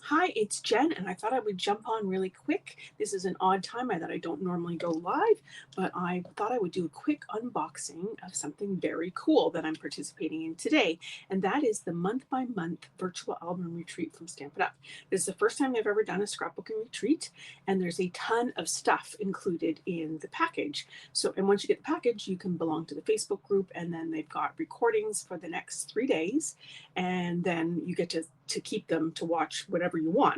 Hi, it's Jen, and I thought I would jump on really quick. This is an odd time that I don't normally go live, but I thought I would do a quick unboxing of something very cool that I'm participating in today, and that is the month-by-month virtual album retreat from Stampin' Up. This is the first time I've ever done a scrapbooking retreat, and there's a ton of stuff included in the package. And once you get the package, you can belong to the Facebook group, and then they've got recordings for the next 3 days, and then you get to keep them to watch whatever you want.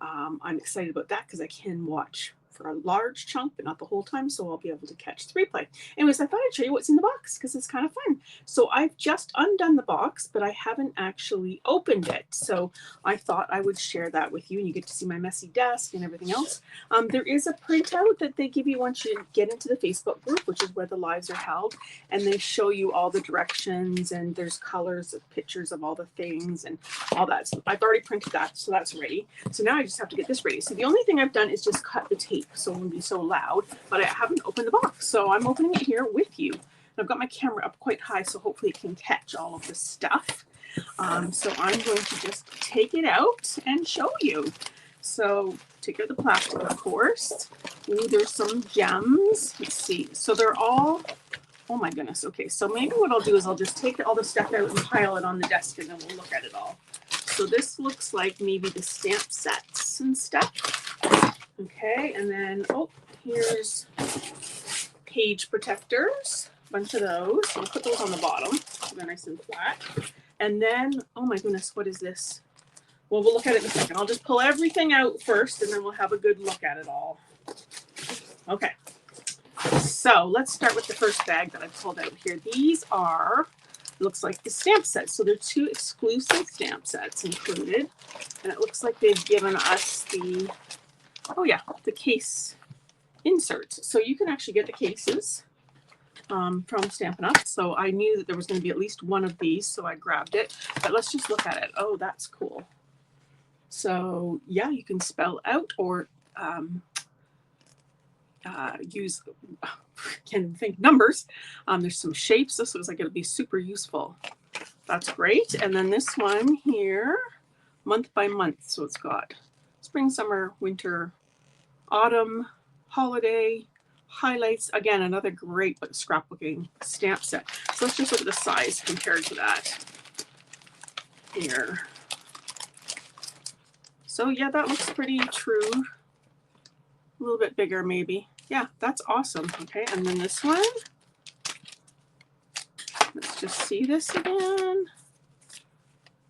I'm excited about that because I can watch for a large chunk, but not the whole time. So I'll be able to catch the replay. Anyways, I thought I'd show you what's in the box because it's kind of fun. So I've just undone the box, but I haven't actually opened it. So I thought I would share that with you and you get to see my messy desk and everything else. There is a printout that they give you once you get into the Facebook group, which is where the lives are held. And they show you all the directions and there's colors of pictures of all the things and all that. So I've already printed that, so that's ready. So now I just have to get this ready. So the only thing I've done is just cut the tape so it won't be so loud, but I haven't opened the box. So I'm opening it here with you. I've got my camera up quite high, so hopefully it can catch all of this stuff. So I'm going to just take it out and show you. So take out the plastic, of course. Ooh, there's some gems. Let's see. So they're all, oh my goodness. Okay, so maybe what I'll do is I'll just take all the stuff out and pile it on the desk and then we'll look at it all. So this looks like maybe the stamp sets and stuff. Okay, and then, oh, here's page protectors, a bunch of those. So I'll put those on the bottom so they're nice and flat. And then, oh my goodness, what is this? Well, we'll look at it in a second. I'll just pull everything out first and then we'll have a good look at it all. Okay, so let's start with the first bag that I pulled out here. These are, looks like the stamp sets. So there are 2 exclusive stamp sets included. And it looks like they've given us the, oh yeah, the case inserts. So you can actually get the cases from Stampin' Up. So I knew that there was going to be at least one of these, so I grabbed it. But let's just look at it. Oh, that's cool. So yeah, you can spell out or use, can think numbers. There's some shapes. This looks like it'll be super useful. That's great. And then this one here, month by month. So it's got spring, summer, winter, autumn, holiday, highlights. Again, another great scrapbooking stamp set. So let's just look at the size compared to that here. So yeah, that looks pretty true. A little bit bigger maybe. Yeah, that's awesome. Okay, and then this one. Let's just see this again.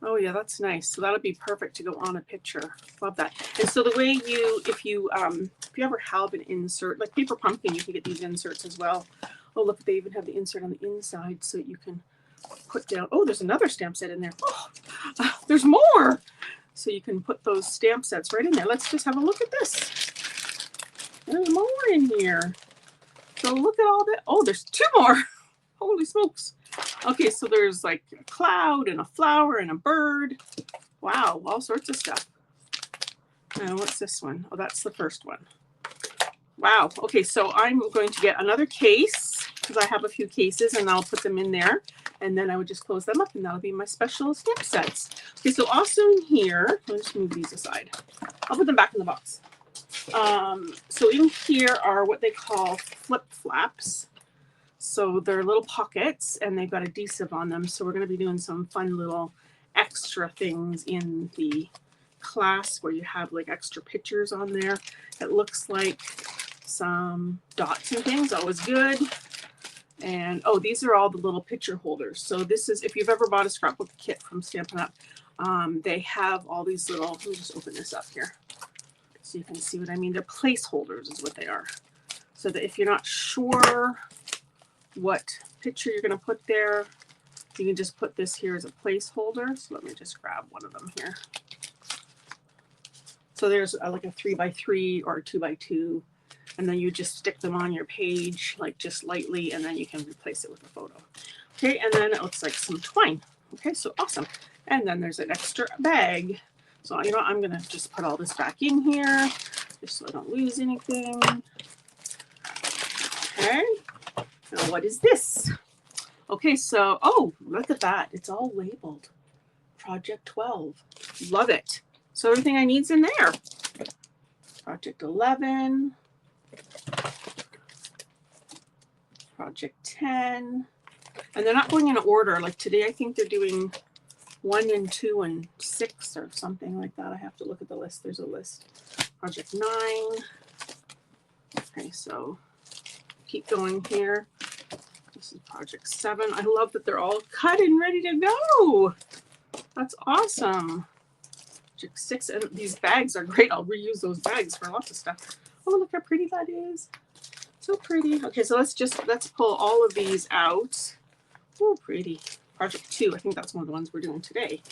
Oh yeah, that's nice. So that'll be perfect to go on a picture. Love that. And so the way if you ever have an insert, like Paper Pumpkin, you can get these inserts as well. Oh, look, they even have the insert on the inside so you can put down. Oh, there's another stamp set in there. Oh, there's more. So you can put those stamp sets right in there. Let's just have a look at this. There's more in here. So look at all that. Oh, there's 2 more. Holy smokes. Okay, so there's like a cloud and a flower and a bird. Wow, all sorts of stuff. And what's this one? Oh, that's the first one. Wow. Okay, so I'm going to get another case because I have a few cases and I'll put them in there. And then I would just close them up and that'll be my special stamp sets. Okay, so also here, I'll just move these aside. I'll put them back in the box. So in here are what they call flip flaps. So they're little pockets and they've got adhesive on them. So we're going to be doing some fun little extra things in the class where you have like extra pictures on there. It looks like some dots and things, always good. And oh, these are all the little picture holders. So this is, if you've ever bought a scrapbook kit from Stampin' Up, they have all these little, let me just open this up here so you can see what I mean. They're placeholders is what they are. So that if you're not sure what picture you're going to put there, you can just put this here as a placeholder. So let me just grab one of them here. So there's like a 3x3 or a 2x2. And then you just stick them on your page, like just lightly, and then you can replace it with a photo. Okay, and then it looks like some twine. Okay, so awesome. And then there's an extra bag. So, you know, I'm going to just put all this back in here, just so I don't lose anything. Okay, now what is this? Okay, so, oh, look at that. It's all labeled. Project 12. Love it. So everything I need's in there. Project 11, Project 10, and they're not going in order. Like today, I think they're doing 1 and 2 and 6 or something like that. I have to look at the list. There's a list. Project 9. Okay, so keep going here. This is Project 7. I love that they're all cut and ready to go. That's awesome. Project 6, and these bags are great. I'll reuse those bags for lots of stuff. Oh, look how pretty that is. So pretty. Okay, so let's pull all of these out. Oh, pretty. Project 2, I think that's one of the ones we're doing today.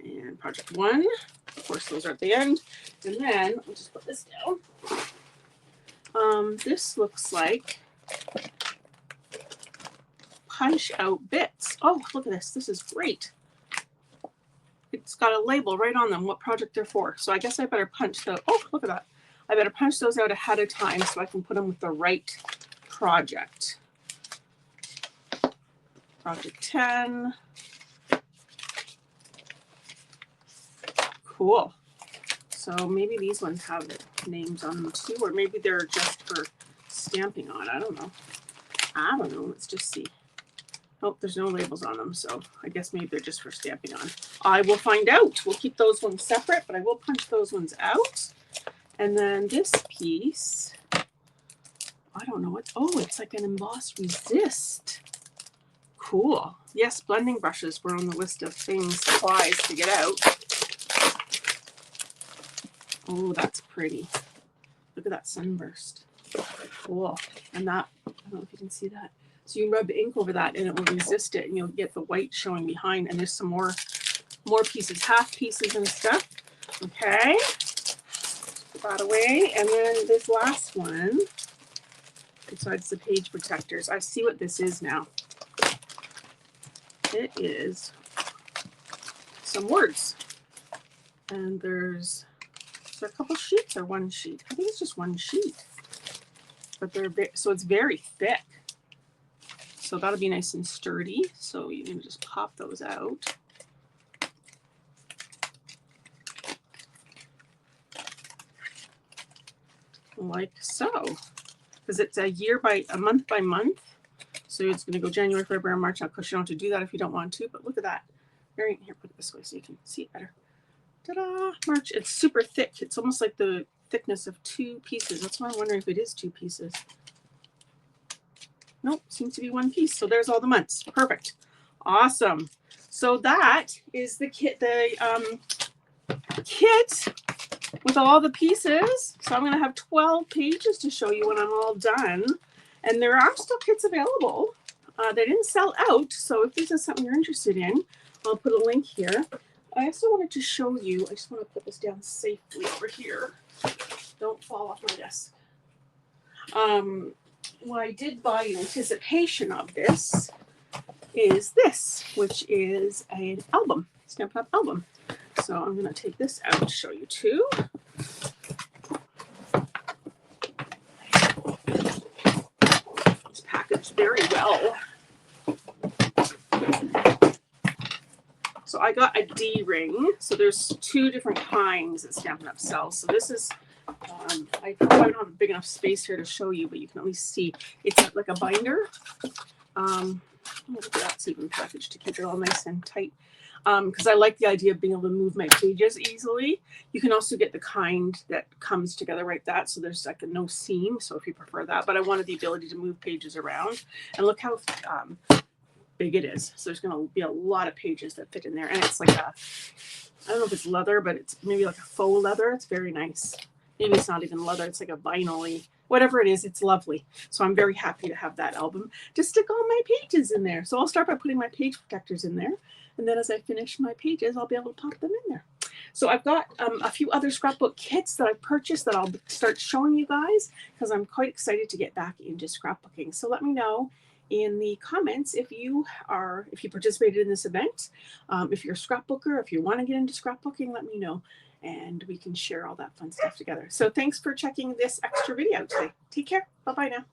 And Project 1, of course, those are at the end. And then I'll just put this down. This looks like punch out bits. Oh, look at this. This is great. It's got a label right on them what project they're for. So I guess I better punch those. Oh, look at that. I better punch those out ahead of time so I can put them with the right project. Project 10. Cool. So maybe these ones have names on them too, or maybe they're just for stamping on. I don't know. Let's just see. Oh, there's no labels on them, so I guess maybe they're just for stamping on. I will find out. We'll keep those ones separate, but I will punch those ones out. And then this piece, I don't know what. Oh, it's like an embossed resist. Cool. Yes, blending brushes were on the list of things, supplies to get out. Oh, that's pretty. Look at that sunburst. Cool. And that, I don't know if you can see that. So you rub ink over that and it will resist it, and you'll get the white showing behind. And there's some more pieces, half pieces and stuff. Okay. Put that away. And then this last one, besides the page protectors, I see what this is now. It is some words. And there's a couple sheets or one sheet. I think it's just one sheet. But so it's very thick. So that'll be nice and sturdy. So you can just pop those out. Like so. Because it's a month by month. So it's going to go January, February, March. Now, of course, you don't have to do that if you don't want to. But look at that. Here, put it this way so you can see it better. Ta-da! March. It's super thick. It's almost like the thickness of 2 pieces. That's why I'm wondering if it is 2 pieces. Nope, seems to be 1 piece. So there's all the months. Perfect. Awesome. So that is the kit, kit with all the pieces. So I'm going to have 12 pages to show you when I'm all done. And there are still kits available. They didn't sell out. So if this is something you're interested in, I'll put a link here. I also wanted to show you, I just want to put this down safely over here. Don't fall off my desk. What I did buy in anticipation of this is this, which is an album, Stampin' Up album. So I'm going to take this out to show you too. It's packaged very well. So I got a D ring. So there's 2 different kinds that Stampin' Up sells. So this is, I probably don't have a big enough space here to show you, but you can at least see it's like a binder. Look at that's even packaged to keep it all nice and tight. Because I like the idea of being able to move my pages easily. You can also get the kind that comes together like that. So there's like no seam. So if you prefer that, but I wanted the ability to move pages around. And look how big it is. So there's going to be a lot of pages that fit in there. And it's like I don't know if it's leather, but it's maybe like a faux leather. It's very nice. Maybe it's not even leather. It's like a vinyl-y. Whatever it is, it's lovely. So I'm very happy to have that album to stick all my pages in there. So I'll start by putting my page protectors in there. And then as I finish my pages, I'll be able to pop them in there. So I've got a few other scrapbook kits that I've purchased that I'll start showing you guys because I'm quite excited to get back into scrapbooking. So let me know in the comments if you participated in this event, if you're a scrapbooker, if you want to get into scrapbooking, let me know. And we can share all that fun stuff together. So thanks for checking this extra video today. Take care. Bye-bye now.